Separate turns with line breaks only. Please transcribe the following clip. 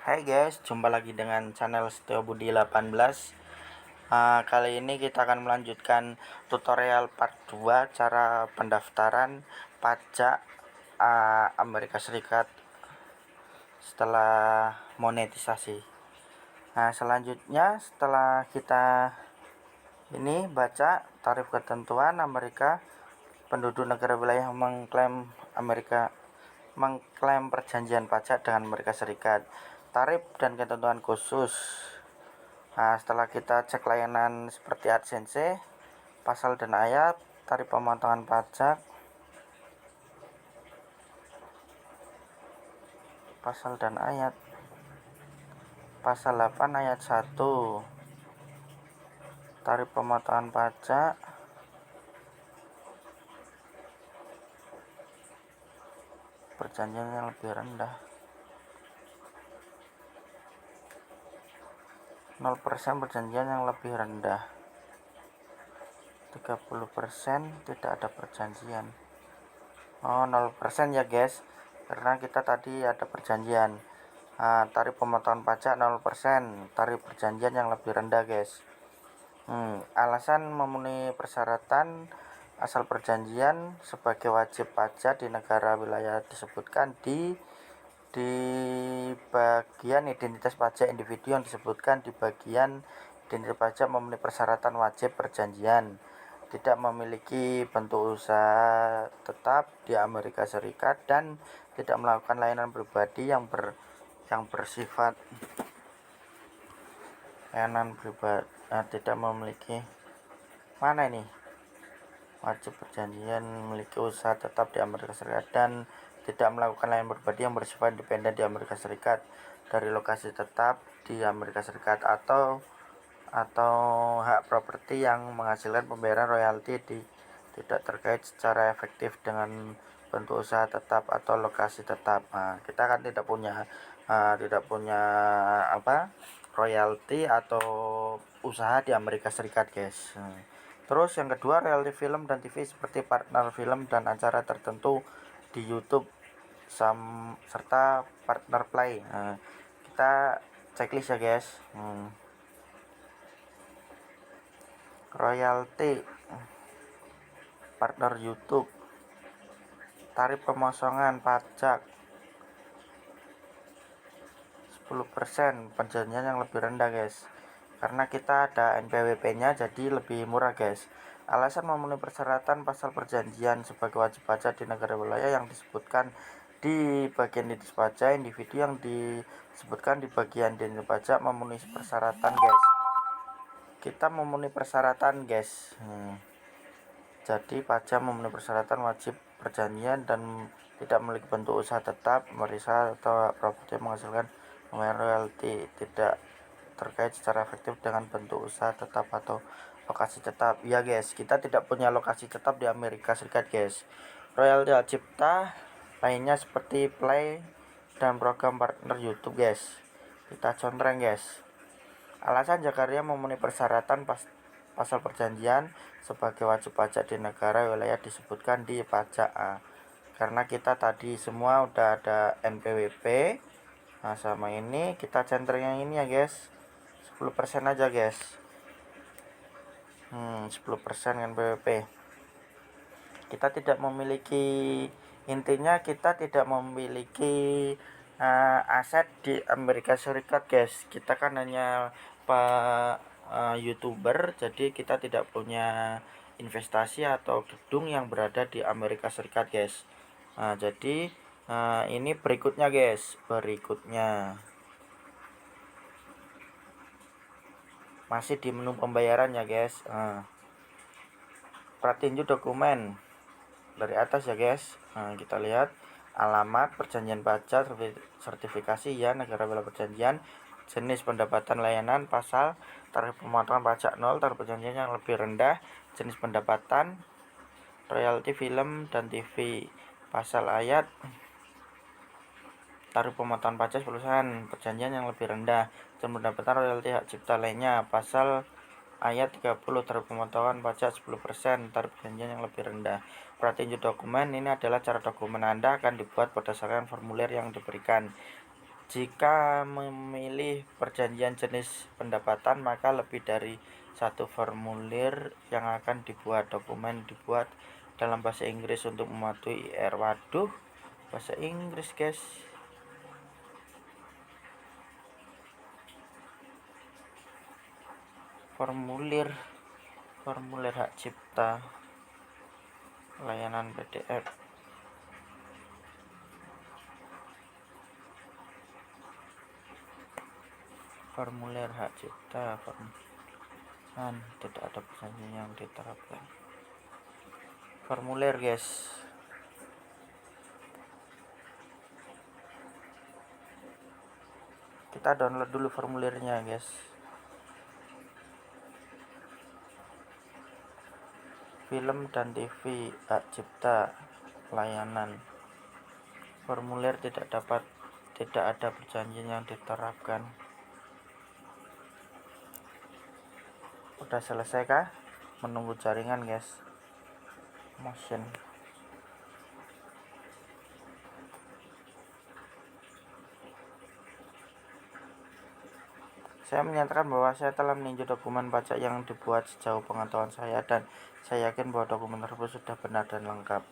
Hai guys, jumpa lagi dengan channel Setio Budi 18. Kali ini kita akan melanjutkan tutorial part 2 cara pendaftaran pajak Amerika Serikat setelah monetisasi. Selanjutnya setelah kita ini baca tarif ketentuan Amerika, penduduk negara wilayah mengklaim perjanjian pajak dengan Amerika Serikat, tarif dan ketentuan khusus. Setelah kita cek layanan seperti AdSense, pasal dan ayat, tarif pemotongan pajak, pasal dan ayat, pasal 8 ayat 1, tarif pemotongan pajak, perjanjian yang lebih rendah, 0% perjanjian yang lebih rendah, 30% tidak ada perjanjian. 0% ya guys, karena kita tadi ada perjanjian. Tarif pemotongan pajak 0%, tarif perjanjian yang lebih rendah guys. Alasan memenuhi persyaratan asal perjanjian sebagai wajib pajak di negara wilayah disebutkan di bagian identitas pajak individu yang disebutkan di bagian identitas pajak memenuhi persyaratan wajib perjanjian, tidak memiliki bentuk usaha tetap di Amerika Serikat dan tidak melakukan layanan pribadi yang bersifat layanan pribadi, tidak memiliki mana ini wajib perjanjian memiliki usaha tetap di Amerika Serikat dan tidak melakukan layanan pribadi yang bersifat independen di Amerika Serikat dari lokasi tetap di Amerika Serikat atau hak properti yang menghasilkan pembayaran royalti tidak terkait secara efektif dengan bentuk usaha tetap atau lokasi tetap. Kita kan tidak punya royalti atau usaha di Amerika Serikat guys. Terus yang kedua, royalti film dan TV seperti partner film dan acara tertentu di YouTube serta partner play. Kita checklist ya guys. Royalti, partner YouTube, tarif pemotongan pajak 10%, perjanjian yang lebih rendah guys, karena kita ada NPWP nya jadi lebih murah guys. Alasan memenuhi persyaratan pasal perjanjian sebagai wajib pajak di negara wilayah yang disebutkan di bagian identitas pajak individu yang disebutkan di bagian identitas pajak memenuhi persyaratan guys. Kita memenuhi persyaratan guys. Jadi pajak memenuhi persyaratan wajib perjanjian dan tidak memiliki bentuk usaha tetap, merisal atau properti menghasilkan pembayaran royalti, tidak terkait secara efektif dengan bentuk usaha tetap atau lokasi tetap. Ya guys, kita tidak punya lokasi tetap di Amerika Serikat guys. Royalti hak cipta lainnya seperti play dan program partner YouTube guys. Kita contreng guys. Alasan Jakarta memenuhi persyaratan pasal perjanjian sebagai wajib pajak di negara wilayah disebutkan di pajak karena kita tadi semua udah ada NPWP. Sama ini kita centering yang ini ya guys, 10% aja guys. 10% NPWP. Kita tidak memiliki, intinya kita tidak memiliki aset di Amerika Serikat guys. Kita kan hanya YouTuber, jadi kita tidak punya investasi atau gedung yang berada di Amerika Serikat guys. Jadi ini berikutnya guys, masih di menu pembayaran ya guys. Pratinju dokumen dari atas ya guys. Kita lihat alamat perjanjian pajak, sertifikasi ya negara wilayah perjanjian, jenis pendapatan layanan, pasal tarif pemotongan pajak 0, tarif perjanjian yang lebih rendah, jenis pendapatan, royalti film dan TV, pasal ayat, tarif pemotongan pajak 10%, perjanjian yang lebih rendah, jenis pendapatan royalti hak cipta lainnya, pasal ayat 30, tarif pemotongan pajak 10%, tarif perjanjian yang lebih rendah. Pratinju dokumen ini adalah cara dokumen Anda akan dibuat berdasarkan formulir yang diberikan. Jika memilih perjanjian jenis pendapatan, maka lebih dari satu formulir yang akan dibuat. Dokumen dibuat dalam bahasa Inggris untuk mematuhi IR. Waduh, bahasa Inggris guys. Formulir hak cipta, layanan PDF. Formulir hak cipta, tidak ada perjanjian yang diterapkan. Formulir guys, kita download dulu formulirnya guys. Film dan TV hak cipta, layanan. Formulir tidak ada perjanjian yang diterapkan. Udah selesai kah? Menunggu jaringan guys. Motion. Saya menyatakan bahwa saya telah meninjau dokumen pajak yang dibuat sejauh pengetahuan saya, dan saya yakin bahwa dokumen tersebut sudah benar dan lengkap.